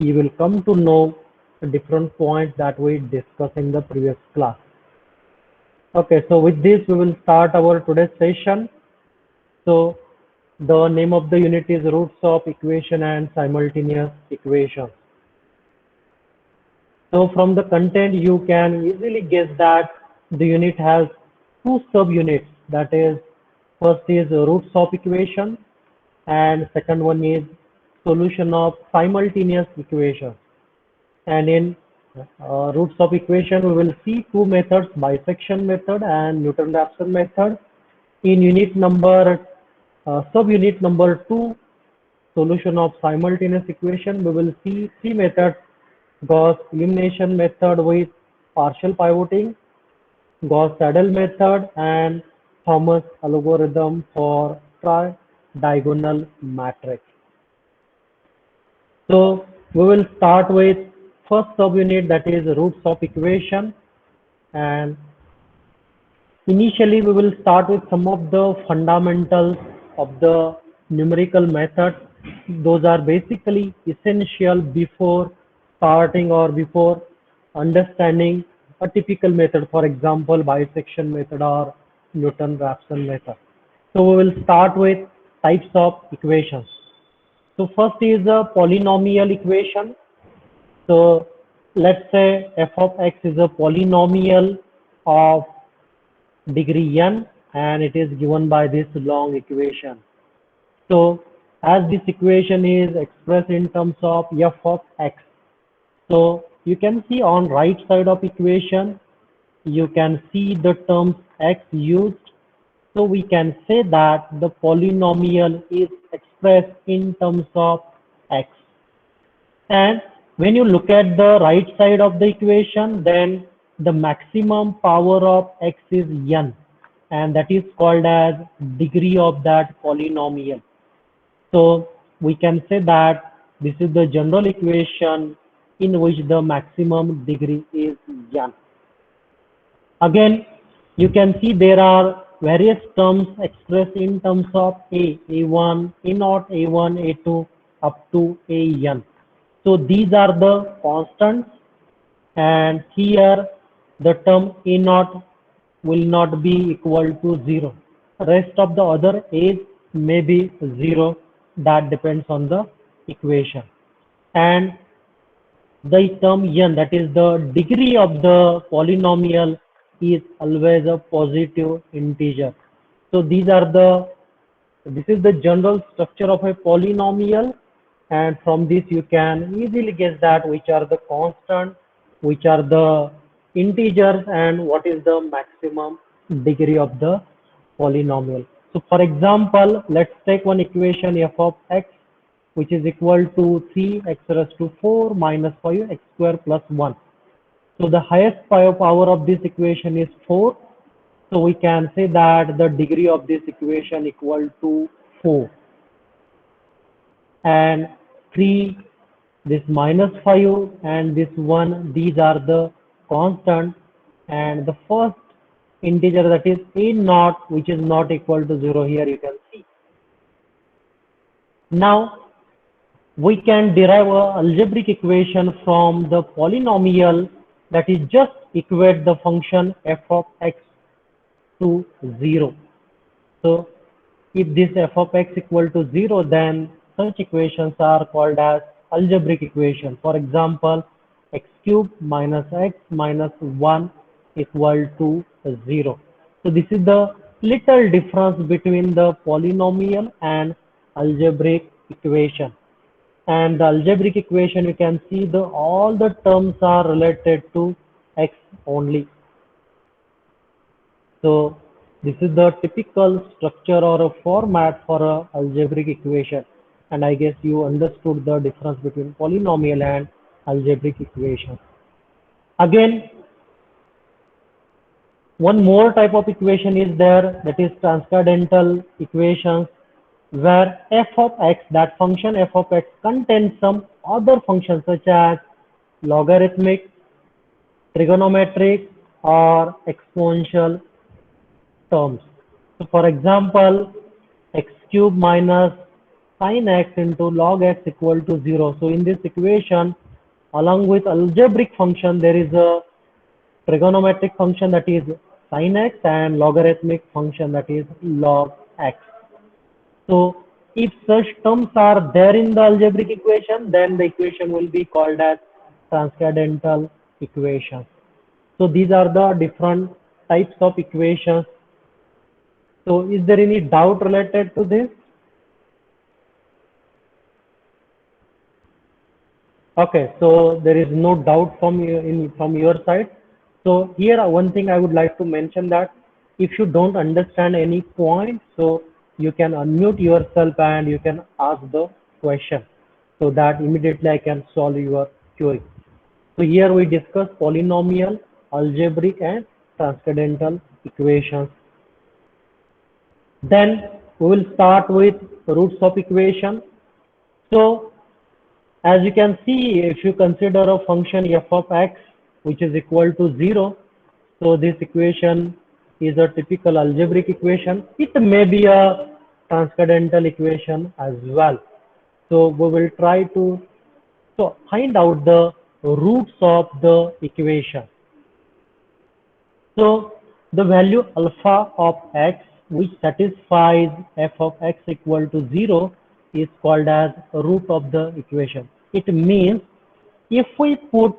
you will come to know the different points that we discussed in the previous class. Okay, so with this we will start our today's session. So the name of the unit is roots of equation and simultaneous equations. So from the content you can easily guess that the unit has two subunits, that is first is roots of equation and second one is solution of simultaneous equations. And in roots of equation we will see two methods, bisection method and Newton-Raphson method. In unit number subunit number 2, solution of simultaneous equation, we will see three methods: Gauss elimination method with partial pivoting, Gauss-Seidel method, and Thomas algorithm for tri-diagonal matrix. So we will start with first subunit, that is roots of equation, and initially we will start with some of the fundamentals of the numerical methods. Those are basically essential before starting or before understanding a typical method, for example bisection method or Newton-Raphson method. So we will start with types of equations. So first is a polynomial equation. So let's say f of x is a polynomial of degree n and it is given by this long equation. So as this equation is expressed in terms of f of x, so you can see on right side of equation you can see the terms x used. So we can say that the polynomial is expressed in terms of x. And when you look at the right side of the equation, then the maximum power of x is n, and that is called as degree of that polynomial. So we can say that this is the general equation in which the maximum degree is n. Again, you can see there are various terms expressed in terms of a1, a0, a1, a2 up to an. So these are the constants, and here the term a0 will not be equal to 0. Rest of the other a's may be 0. That depends on the equation. And the term n, that is the degree of the polynomial, is always a positive integer. So this is the general structure of a polynomial, and from this you can easily guess that which are the constants, which are the integers, and what is the maximum degree of the polynomial. So for example, let's take one equation f of x, which is equal to 3x raised to 4 minus 5x square plus 1. So the highest power of this equation is 4. So we can say that the degree of this equation equal to 4. And 3, this minus 5 and this 1, these are the constant, and the first integer, that is a0, which is not equal to 0, here you can see. Now we can derive an algebraic equation from the polynomial, that is just equate the function f of x to 0. So if this f of x equal to 0, then such equations are called as algebraic equation. For example, x cubed minus x minus 1 equal to 0. So this is the little difference between the polynomial and algebraic equation. And the algebraic equation, you can see all the terms are related to x only. So this is the typical structure or a format for a algebraic equation, and I guess you understood the difference between polynomial and algebraic equation. Again, one more type of equation is there, that is transcendental equations, where f of x, that function f of x, contains some other functions such as logarithmic, trigonometric, or exponential terms. So for example, x cube minus sin x into log x equal to 0. So in this equation, along with algebraic function, there is a trigonometric function that is sin x and logarithmic function that is log x. So if such terms are there in the algebraic equation, then the equation will be called as transcendental equation. So these are the different types of equations. So is there any doubt related to this? Okay, so there is no doubt from your side. So here one thing I would like to mention that if you don't understand any point, so you can unmute yourself and you can ask the question so that immediately I can solve your query. So here we discuss polynomial, algebraic and transcendental equations. Then we will start with roots of equation. So as you can see, if you consider a function f of x which is equal to 0, so this equation is a typical algebraic equation. It may be a transcendental equation as well. So we will try to find out the roots of the equation. So the value alpha of x which satisfies f of x equal to 0 is called as root of the equation. It means if we put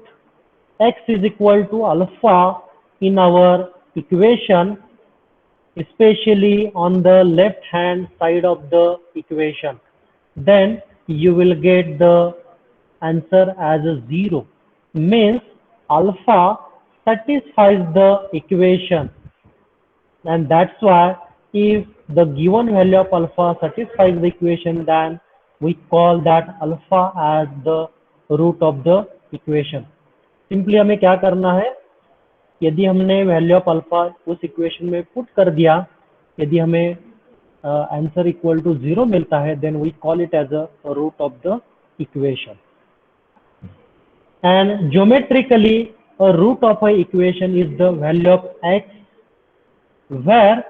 x is equal to alpha in our equation, especially on the left hand side of the equation, then you will get the answer as a 0. Means alpha satisfies the equation, and that's why if the given value of alpha satisfies the equation, then we call that alpha as the root of the equation. Simply हमें क्या करना है, यदि हमने value of alpha उस equation में put कर दिया, यदि हमें आंसर इक्वल टू 0 मिलता है, then we call it as a root of the equation. And geometrically, a root of an equation is the value of x where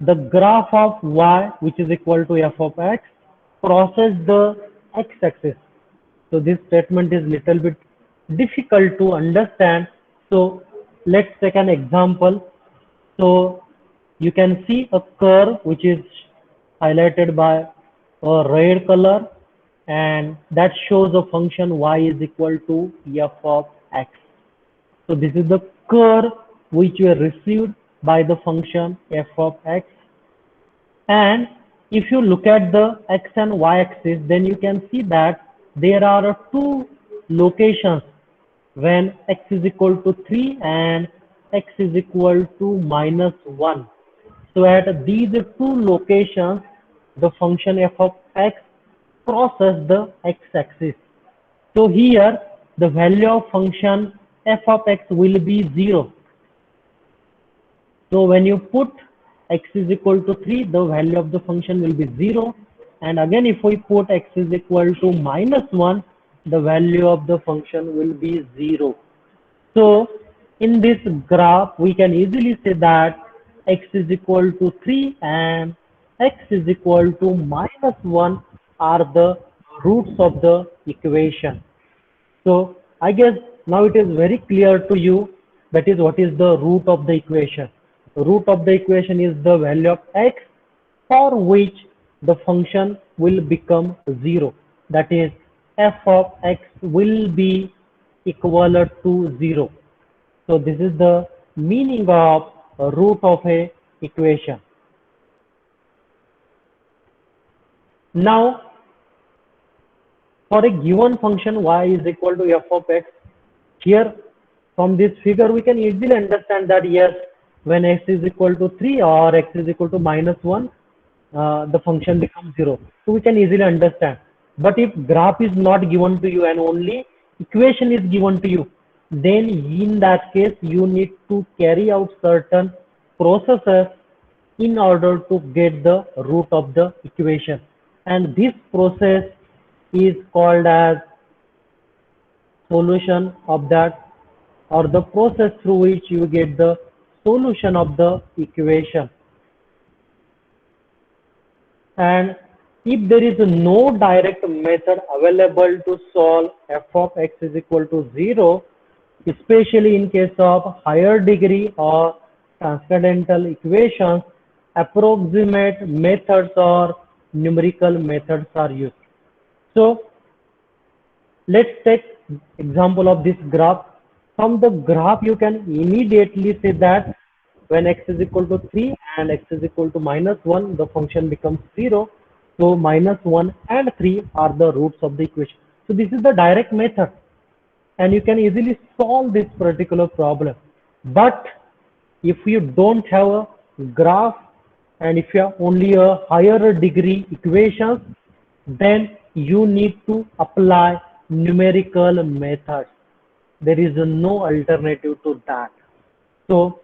the graph of y which is equal to f of x crosses the x-axis. So this statement is little bit difficult to understand. So let's take an example. So you can see a curve which is highlighted by a red color, and that shows a function y is equal to f of x. So this is the curve which we received by the function f of x. And if you look at the x and y axis, then you can see that there are two locations when x is equal to 3 and x is equal to -1. So at these two locations, the function f of x crosses the x-axis. So here the value of function f of x will be 0. So when you put x is equal to 3, the value of the function will be 0. And again, if we put x is equal to -1, the value of the function will be 0. So in this graph, we can easily say that x is equal to 3 and x is equal to -1 are the roots of the equation. So I guess now it is very clear to you that is what is the root of the equation. The root of the equation is the value of x for which the function will become 0. That is f of x will be equal to 0. So this is the meaning of root of a equation. Now for a given function y is equal to f of x, here from this figure we can easily understand that yes, when x is equal to 3 or x is equal to -1, the function becomes 0. So we can easily understand. But if graph is not given to you and only equation is given to you, then in that case you need to carry out certain processes in order to get the root of the equation. And this process is called as solution of that, or the process through which you get the solution of the equation. And if there is no direct method available to solve f of x is equal to 0, especially in case of higher degree or transcendental equations, approximate methods or numerical methods are used. So let's take example of this graph. From the graph, you can immediately say that when x is equal to 3 and x is equal to -1, the function becomes 0. So -1 and 3 are the roots of the equation. So this is the direct method, and you can easily solve this particular problem. But if you don't have a graph and if you have only a higher degree equations, then you need to apply numerical methods. There is no alternative to that. So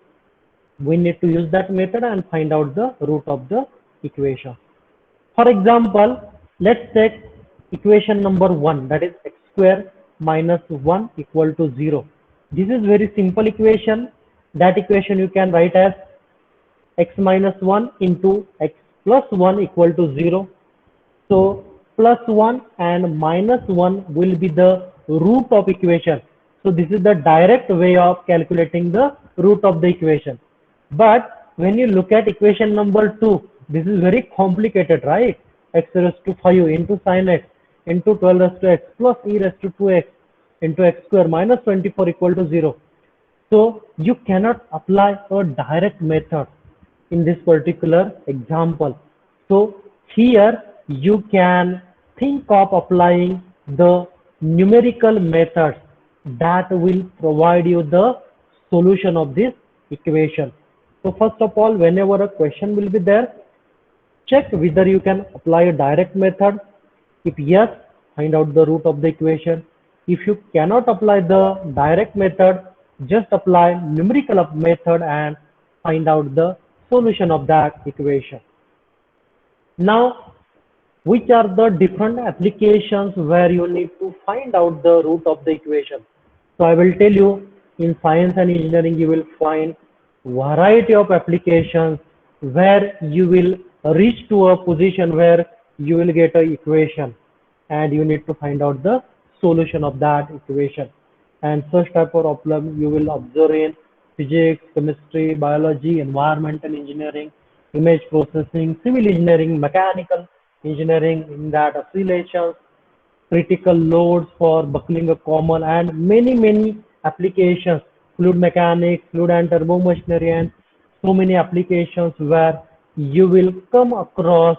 we need to use that method and find out the root of the equation. For example, let's take equation number 1, that is x square minus 1 equal to 0. This is very simple equation. That equation you can write as x minus 1 into x plus 1 equal to 0. So plus 1 and minus 1 will be the root of equation. So this is the direct way of calculating the root of the equation. But when you look at equation number 2, this is very complicated, right? X raised to 5 into sin x into 12 raised to x plus e raised to 2x into x square minus 24 equal to 0. So you cannot apply a direct method in this particular example. So here you can think of applying the numerical methods that will provide you the solution of this equation. So first of all, whenever a question will be there, check whether you can apply a direct method. If yes, find out the root of the equation. If you cannot apply the direct method, just apply numerical method and find out the solution of that equation. Now, which are the different applications where you need to find out the root of the equation? So I will tell you, in science and engineering, you will find variety of applications where you will reach to a position where you will get an equation and you need to find out the solution of that equation. And such type of problem you will observe in physics, chemistry, biology, environmental engineering, image processing, civil engineering, mechanical engineering, in that oscillations, critical loads for buckling a common, and many applications, fluid mechanics, fluid and turbo machinery, and so many applications where you will come across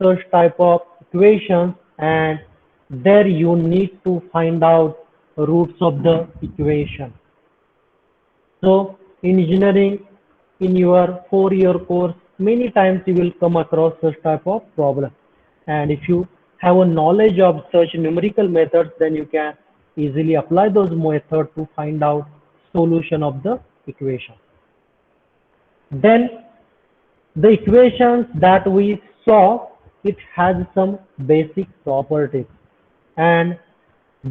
such type of equations, and there you need to find out roots of the equation. So in engineering, in your 4-year course, many times you will come across such type of problem. And if you have a knowledge of such numerical methods, then you can easily apply those methods to find out solution of the equation. Then the equations that we saw, it has some basic properties. And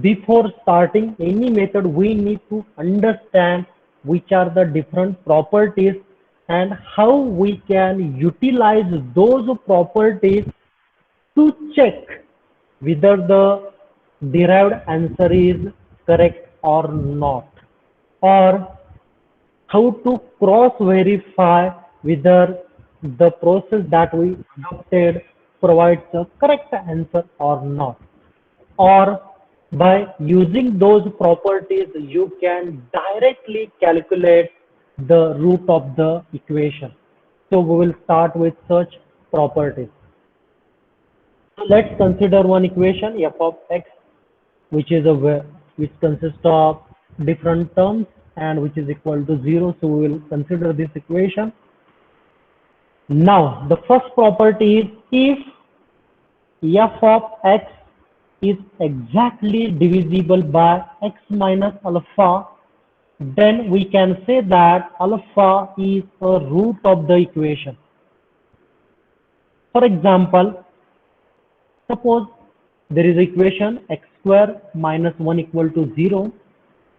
before starting any method, we need to understand which are the different properties and how we can utilize those properties to check whether the derived answer is correct or not, or how to cross verify whether the process that we adopted provides a correct answer or not. Or by using those properties, you can directly calculate the root of the equation. So we will start with such properties. So let's consider one equation, f of x, which consists of different terms and which is equal to 0. So we will consider this equation. Now the first property is, if f of x is exactly divisible by x minus alpha, then we can say that alpha is a root of the equation. For example, suppose there is equation x square minus 1 equal to 0,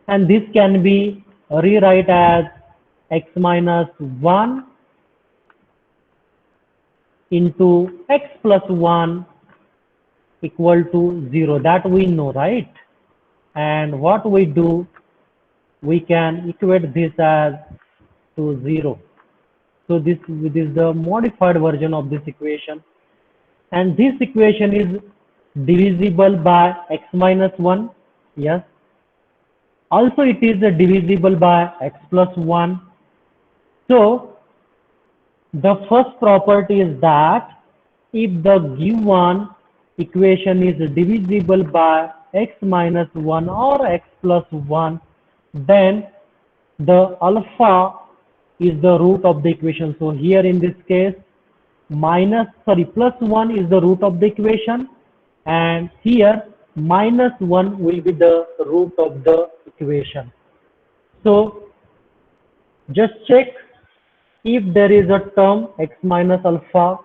and this can be rewrite as x minus 1 into x plus 1 equal to 0. That we know, right? And what we do, we can equate this as to 0. So this is the modified version of this equation. And this equation is divisible by x minus 1. Yes. Also it is divisible by x plus 1. So the first property is that if the given equation is divisible by x minus 1 or x plus 1, then the alpha is the root of the equation. So here in this case, plus 1 is the root of the equation, and here minus 1 will be the root of the equation. So just check if there is a term x minus alpha,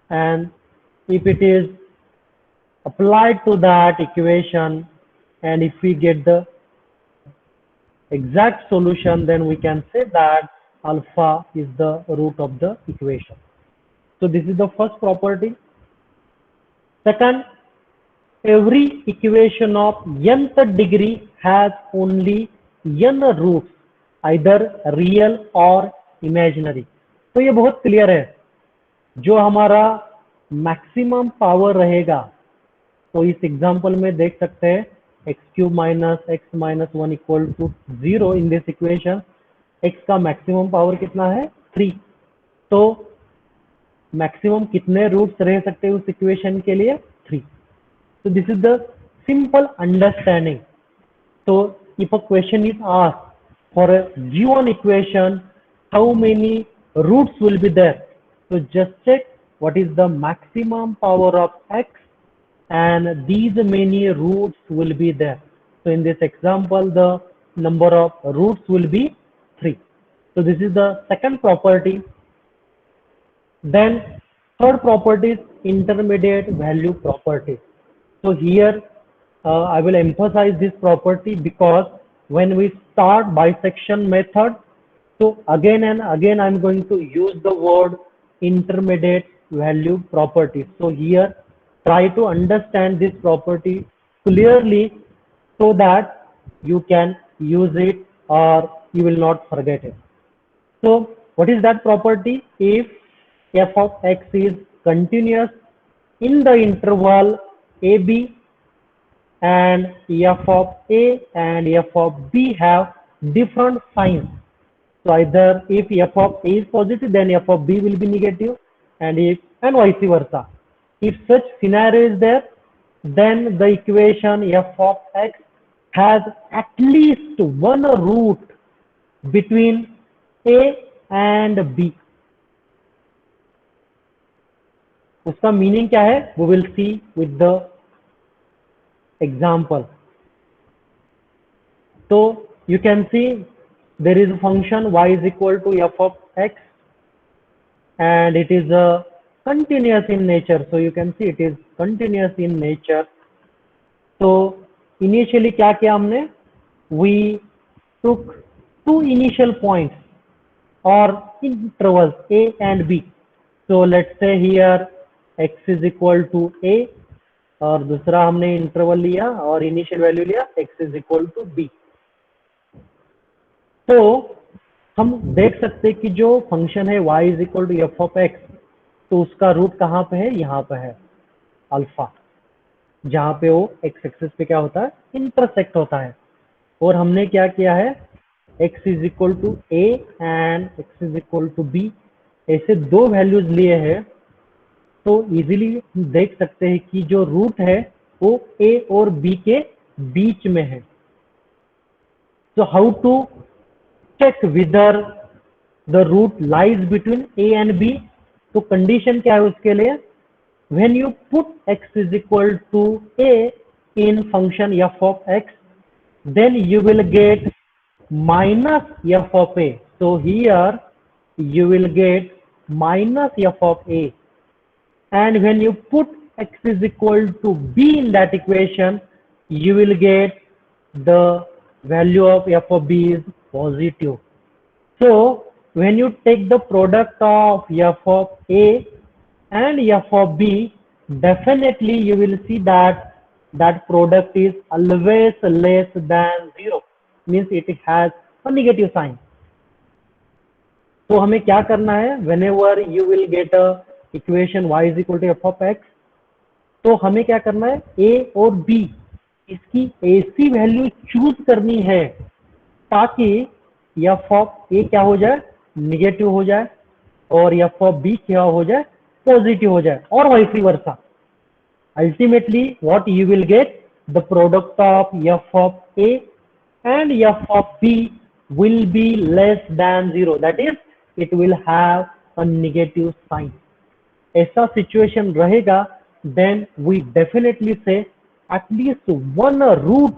and if it is applied to that equation, and if we get the exact solution, then we can say that alpha is the root of the equation. So this is the first property. Second, every equation of nth degree has only n roots, either real or imaginary. तो ये बहुत clear है. जो हमारा maximum power रहेगा, तो इस example में देख सकते हैं x cube minus x minus 1 equal to 0 in this equation. X का मैक्सिमम पावर कितना है? 3. तो मैक्सिमम कितने रूट्स रह सकते हैं उस इक्वेशन के लिए? 3. So this is the simple understanding. So if a question is asked for a given equation, how many roots will be there? So just check what is the maximum power of x, and these many roots will be there. So in this example, the number of roots will be 3. So this is the second property. Then third property is intermediate value property. So here I will emphasize this property because when we start bisection method, so again and again I'm going to use the word intermediate value property. So here try to understand this property clearly so that you can use it or you will not forget it. So what is that property? If f of x is continuous in the interval AB and f of A and f of B have different signs. So either if f of A is positive, then f of B will be negative, and vice versa. If such scenario is there, then the equation f of x has at least one root between A and B. उसका meaning क्या है? We will see with the example. So you can see there is a function y is equal to f of x, and it is continuous in nature. So you can see it is continuous in nature. So initially क्या किया हमने? We took two initial points or intervals A and B. So let's say here x is equal to A, और दूसरा हमने interval लिया और initial value लिया x is equal to B. तो हम देख सकते हैं कि जो फंक्शन है y is equal to f of x, तो उसका रूट कहाँ पे है? यहाँ पे है अल्फा, जहाँ पे वो x एक्सिस पे क्या होता है? इंटरसेक्ट होता है. और हमने क्या किया है? x is equal to A and x is equal to B, ऐसे दो वैल्यूज लिए हैं. तो इजीली देख सकते हैं कि जो रूट है वो A और B के बीच में है. So how to check whether the root lies between A and B? तो कंडीशन क्या है उसके लिए? When you put x is equal to A in function f of x, then you will get minus f of A. So here you will get minus f of A. And when you put x is equal to B in that equation, you will get the value of f of B is positive. So when you take the product of f of A and f of b, definitely you will see that that product is always less than 0, means it has a negative sign. तो हमें क्या करना है, whenever you will get a equation y is equal to f of x, तो हमें क्या करना है, a और b इसकी ऐसी वैल्यू चूज करनी है ताकि f ऑफ a क्या हो जाए, निगेटिव हो जाए, और f ऑफ b क्या हो जाए, पॉजिटिव हो जाए, और vice versa. Ultimately what you will get, the product of f of a and f of b will be less than 0, that is it will have a negative sign. ऐसा situation रहेगा, then we definitely say at least one root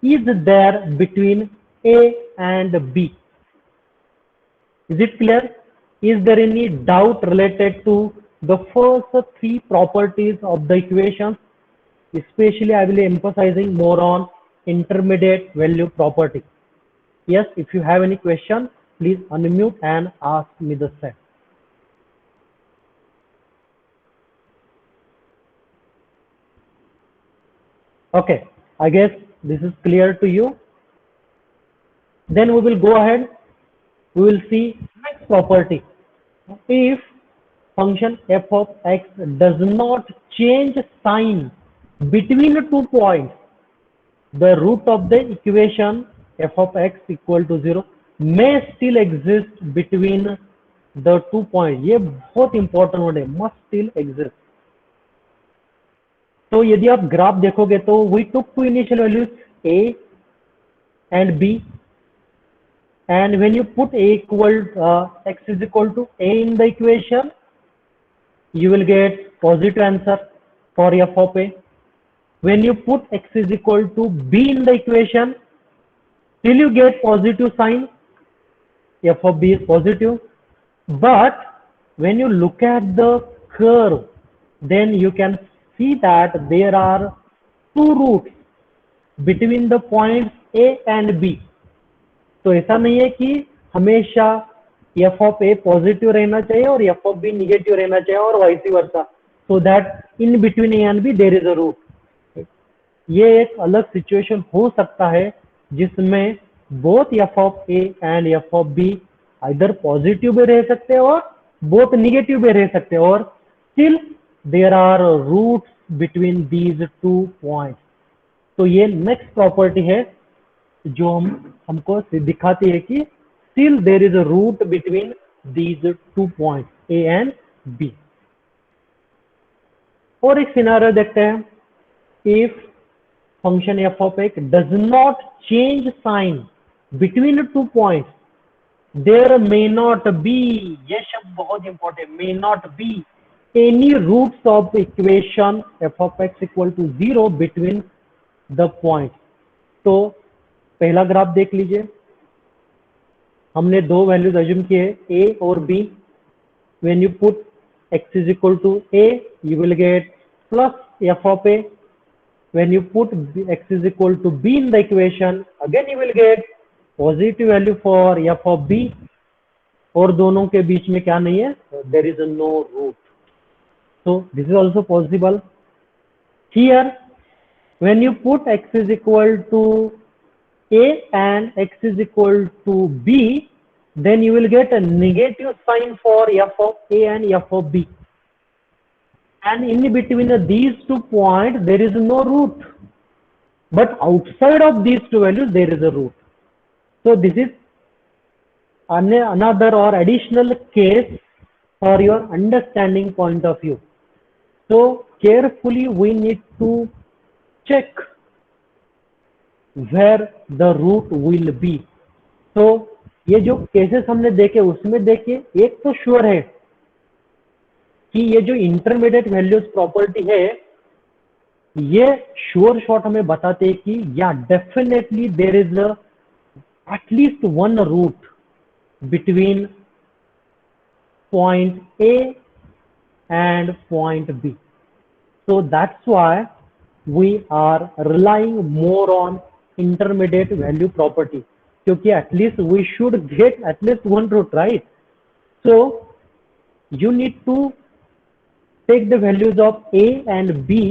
is there between a and b. Is it clear? Is there any doubt related to the first three properties of the equation? Especially I will be emphasizing more on intermediate value property. Yes, if you have any question, please unmute and ask me the same. Okay, I guess this is clear to you. Then we will go ahead. We will see next property. If function f of x does not change sign between 2 points, the root of the equation f of x equal to 0 may still exist between the 2 points. ये बहुत important word है, must still exist. तो यदि आप graph देखोगे तो we took two initial values a and b, and when you put a equal x is equal to a in the equation, you will get positive answer for f of a. When you put x is equal to b in the equation, till you get positive sign, f of b is positive. But when you look at the curve, then you can see that there are two roots between the points a and b. तो ऐसा नहीं है कि हमेशा f of a positive रहना चाहिए और f of b negative रहना चाहिए और vice versa, so that in between a and b there is a root. ये एक अलग सिचुएशन हो सकता है जिसमें both f of a and f of b either positive भी रह सकते हैं और बोथ निगेटिव भी रह सकते हैं, और still there are roots between these two points. तो ये नेक्स्ट प्रॉपर्टी है जो हमको दिखाती है कि still there is a root between these 2 points A and B. और एक सिनारियो देखते हैं. If function f of x does not change sign between 2 points, there may not be, ये शब्द बहुत important, may not be any roots of equation f of x equal to 0 between the points. तो पहला graph देख लीजिए. हमने दो values assume किए a और b. When you put x is equal to a, you will get plus f of a. When you put x is equal to b in the equation, again you will get positive value for f of b. और दोनों के बीच में क्या नहीं है, there is no root. So this is also possible. Here when you put x is equal to a and x is equal to b, then you will get a negative sign for f of a and f of b, and in between these 2 points there is no root, but outside of these two values there is a root. So this is another or additional case for your understanding point of view. So carefully we need to check where the root will be. तो ये जो cases हमने देखे उसमें देखिए, एक तो sure है कि ये जो इंटरमीडिएट वैल्यूज प्रॉपर्टी है, ये श्योर शॉट हमें बताते हैं कि या definitely there is at least one root between point A and point B. So that's why we are relying more on intermediate value property, क्योंकि at least we should get at least one root, right? So you need to take the values of A and B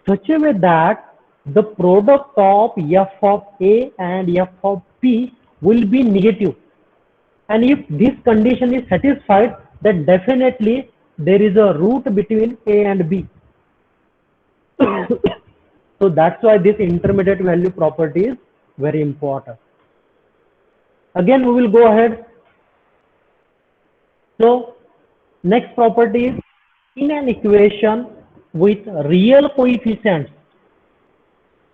such a way that the product of f of A and f of B will be negative. And if this condition is satisfied, then definitely there is a root between A and B. So that's why this intermediate value property is very important. Again, we will go ahead. So next property is, in an equation with real coefficients,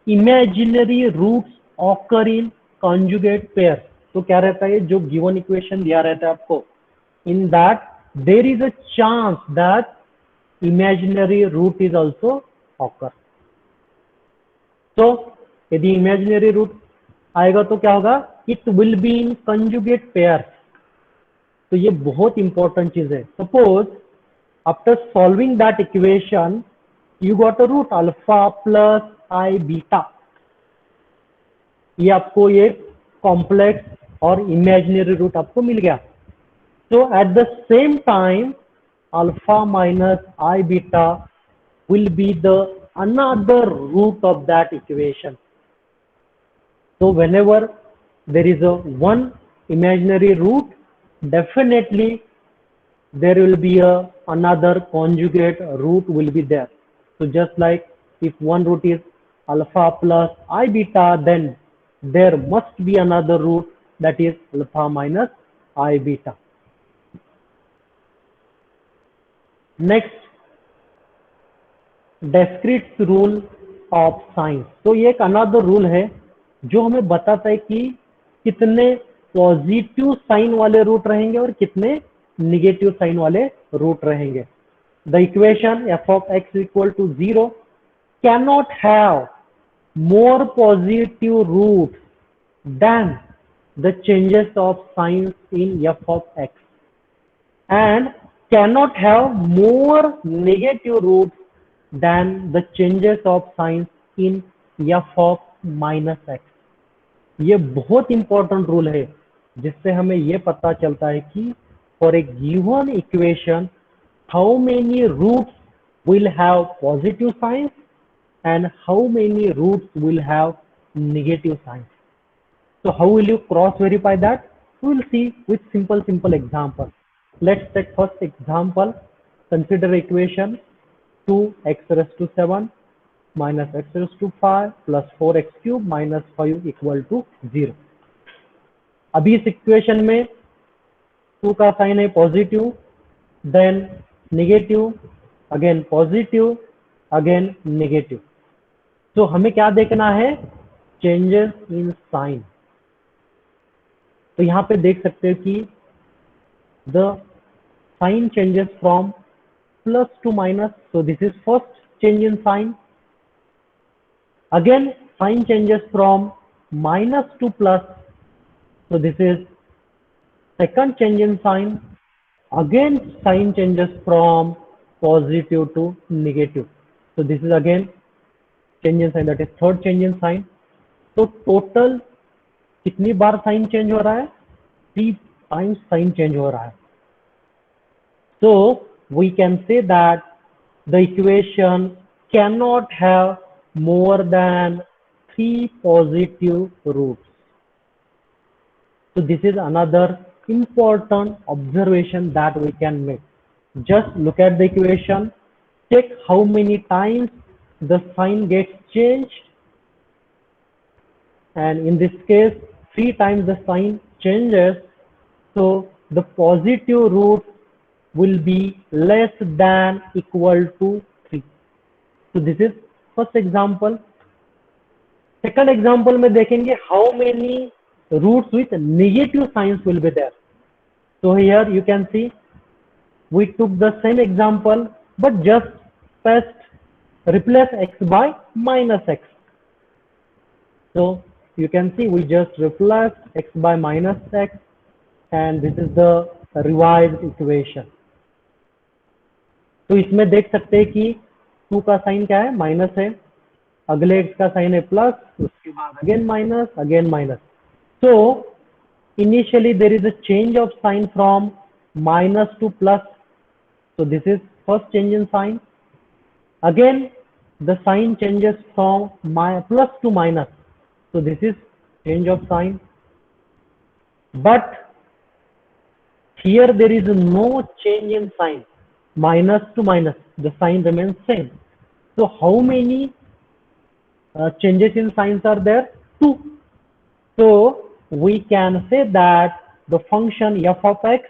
imaginary roots occur in conjugate pair. तो क्या रहता है, जो given equation दिया रहता है आपको, in that there is a chance that imaginary root is also occur. तो यदि imaginary root आएगा तो क्या होगा, it will be in conjugate pair. तो ये बहुत इंपॉर्टेंट चीज है. Suppose after solving that equation you got a root alpha plus i beta. ये आपको ये कॉम्प्लेक्स और इमेजिनरी रूट आपको मिल गया. So at the same time, alpha minus I beta will be the another root of that equation. So whenever there is a one imaginary root, definitely there will be a another conjugate root will be there. So just like if one root is alpha plus I beta, then there must be another root that is alpha minus I beta. Next, discrete rule of sine. तो ये एक another rule है जो हमें बताता है कि कितने पॉजिटिव साइन वाले रूट रहेंगे और कितने निगेटिव साइन वाले रूट रहेंगे. The equation f of x equal to 0 can not have more positive root than the changes of sign in f of x and cannot have more negative roots than the changes of signs in f of minus x. ये बहुत important rule है जिससे हमें ये पता चलता है कि for a given equation how many roots will have positive signs and how many roots will have negative signs. So how will you cross verify that? We will see with simple example. Let's take first example. Consider equation 2x raised to 7 minus x raised to 5 plus 4x cube minus 5 equal to 0. अभी इस equation में 2 का sign है positive, then negative, again positive, again negative. तो हमें क्या देखना है, चेंजेस इन साइन. तो यहाँ पे देख सकते हैं कि the sign changes from plus to minus. So this is first change in sign. Again sign changes from minus to plus. So this is second change in sign. Again sign changes from positive to negative. So this is again change in sign, that is third change in sign. तो total कितनी बार sign change हो रहा है, 3 times sign change हो रहा है. So we can say that the equation cannot have more than 3 positive roots. So this is another important observation that we can make. Just look at the equation, check how many times the sign gets changed, and in this case 3 times the sign changes. So the positive root will be less than equal to 3. So this is first example. Second example में देखेंगे how many roots with negative signs will be there. So here you can see we took the same example but just first replace x by minus x. So you can see we just replace x by minus x, and this is the revised equation. तो इसमें देख सकते हैं कि 2 का sign क्या है, minus है, अगले x का साइन है प्लस, उसके बाद again minus, again minus. So initially there is a change of sign from minus to plus. So this is first change in sign. Again, the sign changes from plus to minus. So this is change of sign. But here there is no change in sign. Minus to minus, the sign remains same. So how many changes in signs are there? 2. So we can say that the function f of x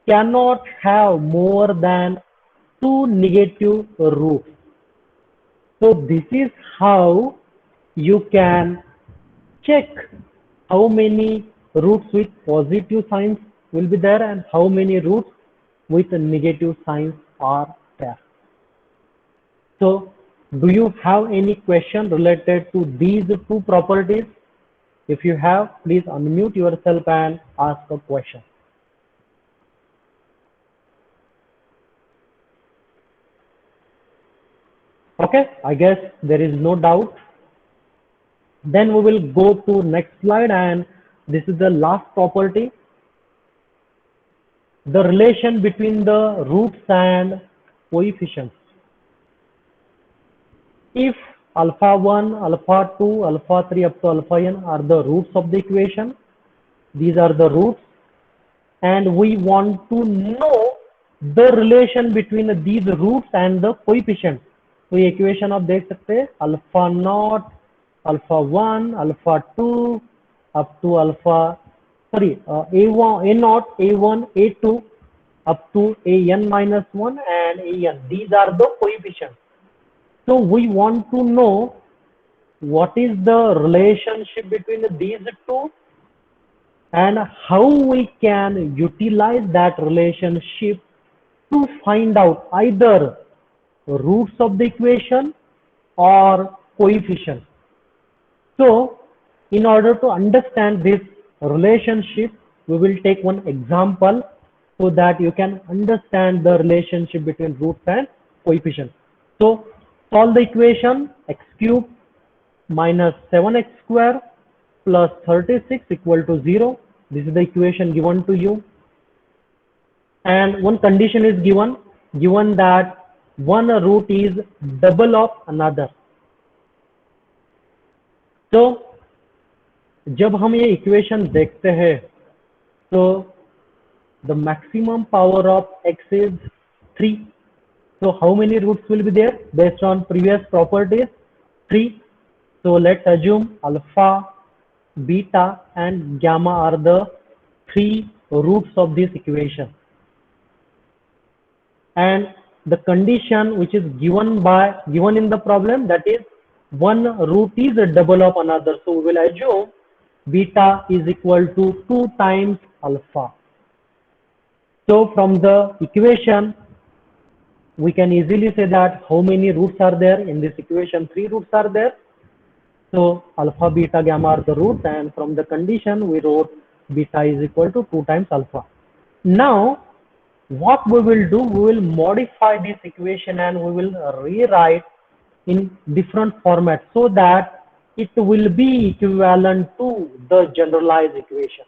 cannot have more than 2 negative roots. So this is how you can check how many roots with positive signs will be there and how many roots with negative signs are there. So do you have any question related to these two properties? If you have, please unmute yourself and ask a question. Okay, I guess there is no doubt. Then we will go to next slide, and this is the last property. The relation between the roots and coefficients. If alpha 1, alpha 2, alpha 3 up to alpha n are the roots of the equation, these are the roots, and we want to know the relation between these roots and the coefficients. तो ये equation आप देख सकते हैं alpha naught alpha 1 alpha 2 up to alpha sorry a naught a1 a2 up to an minus 1 and an. These are the coefficients. So we want to know what is the relationship between these two and how we can utilize that relationship to find out either roots of the equation or coefficients. So in order to understand this relationship, we will take one example so that you can understand the relationship between roots and coefficients. So solve the equation x cube minus 7x square plus 36 equal to 0. This is the equation given to you. And one condition is given that one root is double of another. तो जब हम ये equation देखते हैं तो the maximum power of x is 3. So how many roots will be there based on previous properties? 3. So let's assume alpha, beta and gamma are the 3 roots of this equation. And the condition which is given in the problem, that is one root is a double of another. So we will assume beta is equal to 2 times alpha. So from the equation we can easily say that how many roots are there in this equation? 3 roots are there. So alpha, beta, gamma are the roots, and from the condition we wrote beta is equal to 2 times alpha. Now what we will do, we will modify this equation and we will rewrite in different formats so that it will be equivalent to the generalized equation.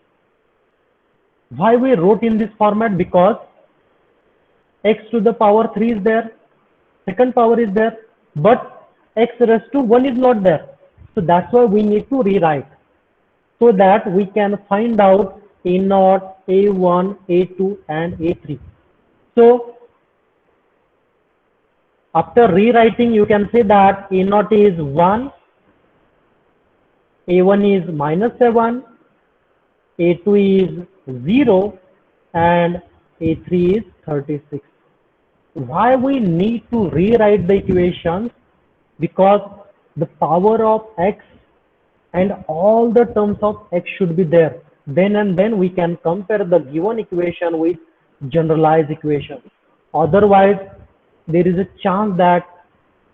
Why we wrote in this format? Because x to the power 3 is there, second power is there, but x raised to 1 is not there. So that's why we need to rewrite so that we can find out a0, a1, a2 and a3. So after rewriting, you can say that a0 is 1, a1 is minus 7, a2 is 0 and a3 is 36. Why we need to rewrite the equations? Because the power of x and all the terms of x should be there. Then we can compare the given equation with generalized equation. Otherwise, there is a chance that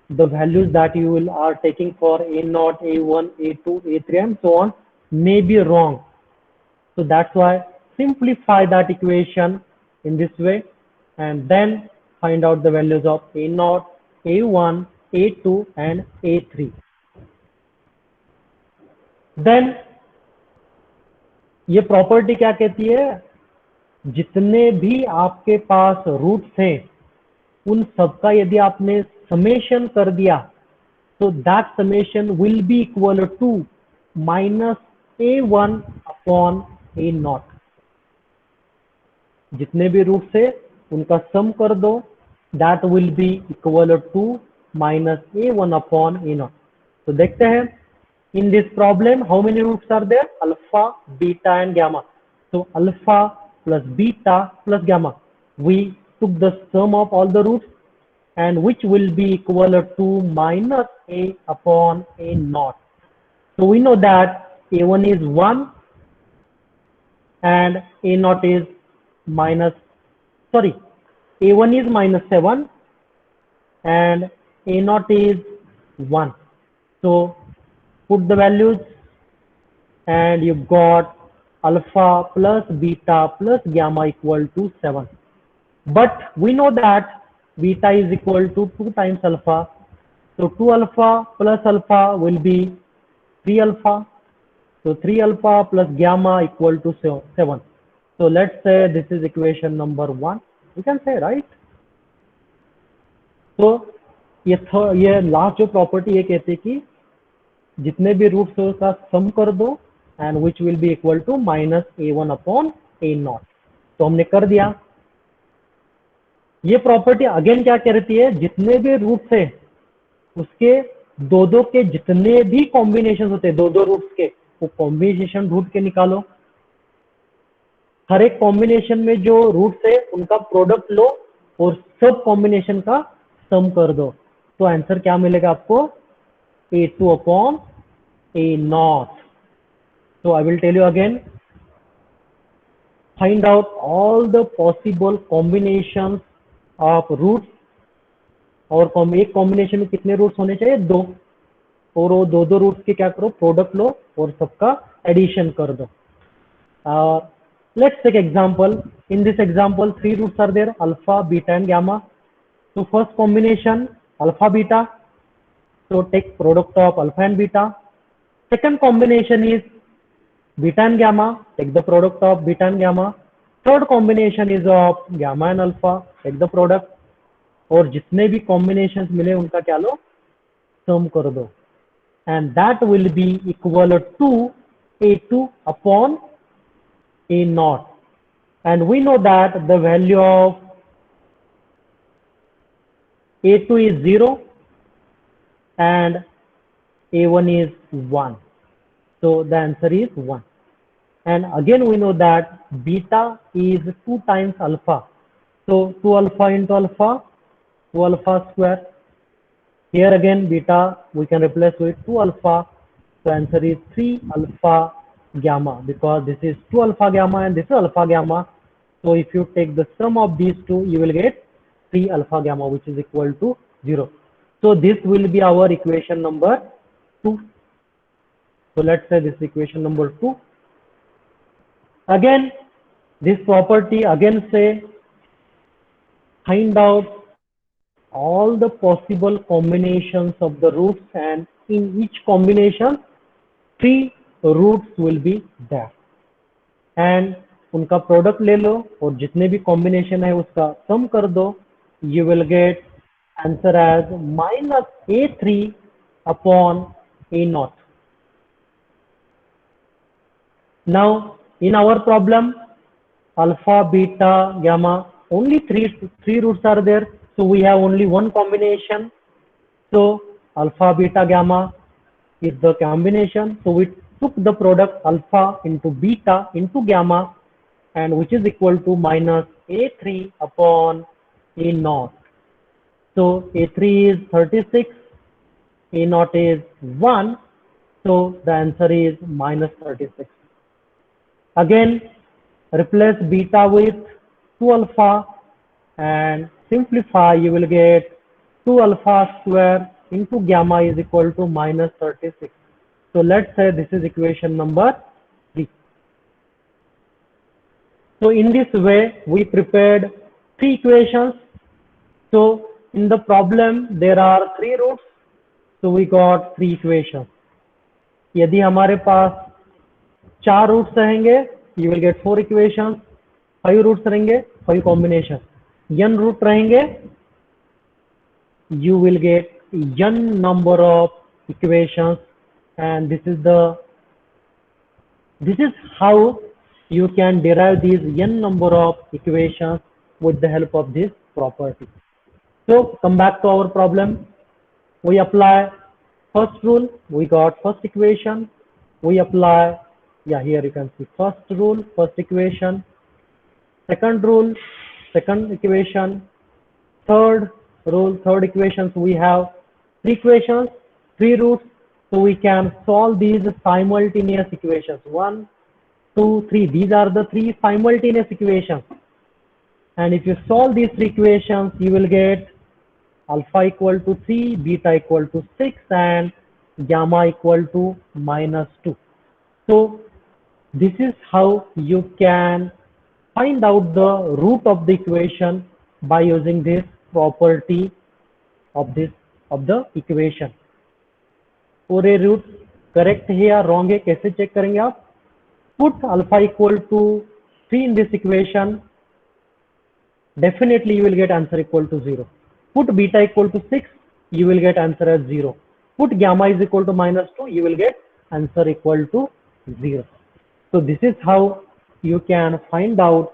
the values that you are taking for a0, a1, a2, a3 and so on may be wrong. So that's why simplify that equation in this way and then find out the values of a0, a1, a2 and a3. Then ये property क्या कहती है? जितने भी आपके पास roots हैं उन सबका यदि आपने समेशन कर दिया, तो that summation will be equal to minus A1 upon A0। जितने भी रूट्स है उनका सम कर दो, that will be equal to minus A1 upon A0। तो देखते हैं, in this problem how many roots are there? Alpha, beta and gamma. So alpha plus beta plus gamma, we took the sum of all the roots, and which will be equal to minus A upon A0. So we know that A1 is 1 and A0 is minus, sorry, A1 is minus 7 and A0 is 1. So put the values and you got alpha plus beta plus gamma equal to 7. But we know that beta is equal to 2 times alpha. So 2 alpha plus alpha will be 3 alpha. So 3 alpha plus gamma equal to 7. So let's say this is equation number 1. We can say, right? So ये last जो property ये कहते हैं कि जितने भी roots हो उसका सम कर दो, and which will be equal to minus A1 upon A0। तो हमने कर दिया। ये प्रॉपर्टी अगेन क्या कहती है, जितने भी रूट्स है उसके दो दो के जितने भी कॉम्बिनेशन होते हैं, दो दो रूट्स के, वो कॉम्बिनेशन ढूंढ के निकालो। हर एक कॉम्बिनेशन में जो रूट्स है उनका प्रोडक्ट लो और सब कॉम्बिनेशन का सम कर दो। तो आंसर क्या मिलेगा आपको, A2 upon A0. So I will tell you again, find out all the possible combinations of roots, और एक कॉम्बिनेशन में कितने रूट्स होने चाहिए, 2, और वो दो दो रूट्स के क्या करो, प्रोडक्ट लो और सबका एडिशन कर दो। Let's take example. In this example 3 roots are there, alpha, beta and gamma. So first combination alpha beta, so take product of alpha and beta. Second combination is beta and gamma, take the product of beta and gamma. Third combination is of gamma and alpha, take the product. और जितने भी combinations मिले उनका क्या लो, sum कर दो, and that will be equal to A2 upon A0. And we know that the value of A2 is 0 and A1 is 1. So the answer is 1. And again we know that beta is 2 times alpha. So 2 alpha into alpha, 2 alpha square. Here again beta we can replace with 2 alpha. So answer is 3 alpha gamma, because this is 2 alpha gamma and this is alpha gamma. So if you take the sum of these two, you will get 3 alpha gamma, which is equal to 0. So this will be our equation number 2. So let's say this is equation number 2. Again, this property again say, find out all the possible combinations of the roots, and in each combination 3 roots will be there, and उनका product ले लो और जितने भी combination है उसका sum कर दो, you will get answer as minus A3 upon A0. Now in our problem, alpha, beta, gamma, only three roots are there, so we have only one combination. So alpha, beta, gamma is the combination, so we took the product alpha into beta into gamma, and which is equal to minus A3 upon A0. So A3 is 36, A0 is 1, so the answer is minus 36. Again, replace beta with 2 alpha and simplify, you will get 2 alpha square into gamma is equal to minus 36. So let's say this is equation number 3. So in this way we prepared 3 equations. So in the problem there are 3 roots, so we got 3 equations. यदि हमारे पास 4 roots रहेंगे, you will get 4 equations. 5 roots रहेंगे, 5 combinations. n root रहेंगे, you will get n number of equations, and this is how you can derive these n number of equations with the help of this property. So come back to our problem. We apply first rule, we got first equation. We apply, yeah, here you can see first rule, first equation, second rule, second equation, third rule, third equations. We have three equations, three roots, so we can solve these simultaneous equations. 1, 2, 3. These are the three simultaneous equations. And if you solve these three equations, you will get alpha equal to 3, beta equal to 6, and gamma equal to -2. So this is how you can find out the root of the equation by using this property of the equation. और ये route correct है या wrong है कैसे check करेंगे आप? Put alpha equal to 3 in this equation, definitely you will get answer equal to 0. Put beta equal to 6, you will get answer as 0. Put gamma is equal to -2, you will get answer equal to 0. So this is how you can find out,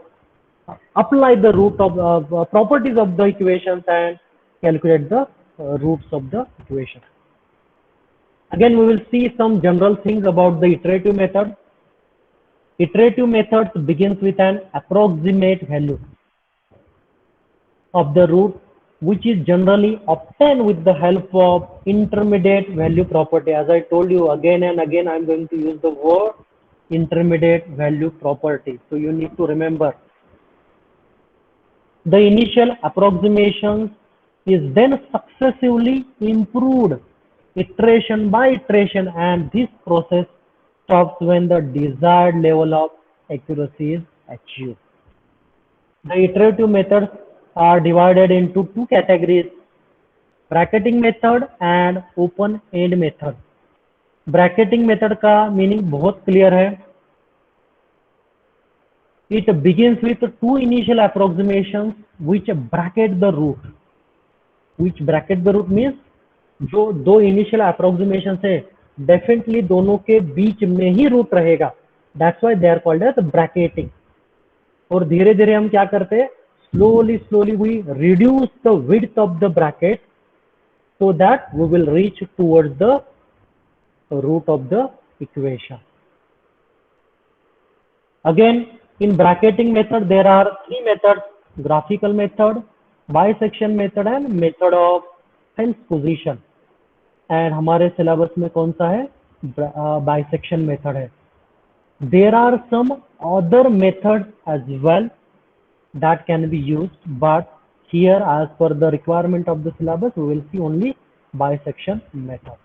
apply the root of properties of the equations and calculate the roots of the equation. Again, we will see some general things about the iterative method. Iterative methods begins with an approximate value of the root, which is generally obtained with the help of intermediate value property. As I told you again and again, I'm going to use the word intermediate value property. So you need to remember. The initial approximation is then successively improved iteration by iteration, and this process stops when the desired level of accuracy is achieved. The iterative methods are divided into two categories: bracketing method and open end method. Bracketing method का meaning बहुत clear है. It begins with two initial approximations which bracket the root. Which bracket the root means जो दो initial approximation है definitely दोनों के बीच में ही रूट रहेगा. That's why they are called as bracketing. और धीरे धीरे हम क्या करते हैं, slowly we reduce the width of the bracket so that we will reach towards the root of the equation. Again, in bracketing method there are three methods: graphical method, bisection method and method of fence position. And हमारे syllabus में कौन सा है? Bisection method है. There are some other methods as well that can be used, but here as per the requirement of the syllabus we will see only bisection method.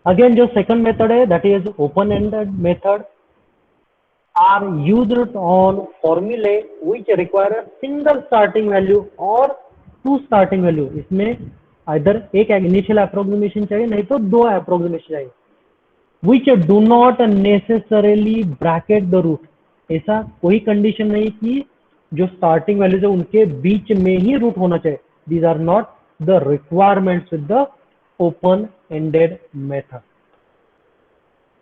Again, जो second method है, that is open-ended method, are used on formulae which require a single starting value or two starting value. इसमें either एक initial approximation चाहिए, नहीं तो दो approximation चाहिए, which do not necessarily bracket the root. ऐसा कोई कंडीशन नहीं कि जो स्टार्टिंग वैल्यूज है उनके बीच में ही रूट होना चाहिए. These are not the requirements with the open ended method.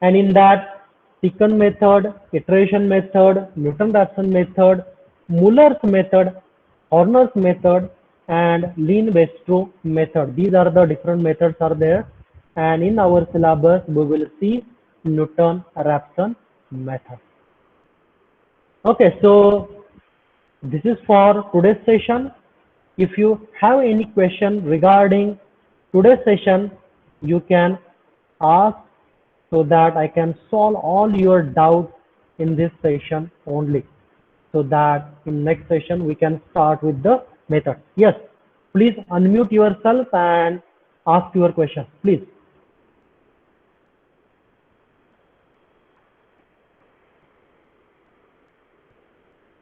And in that Tickon method, iteration method, Newton-Raphson method, Muller's method, Horner's method, and Lin-Westrow method. These are the different methods are there, and in our syllabus we will see Newton-Raphson method. Okay, so this is for today's session. If you have any question regarding today's session, you can ask so that I can solve all your doubts in this session only, so that in next session we can start with the method. Yes, please unmute yourself and ask your question, please.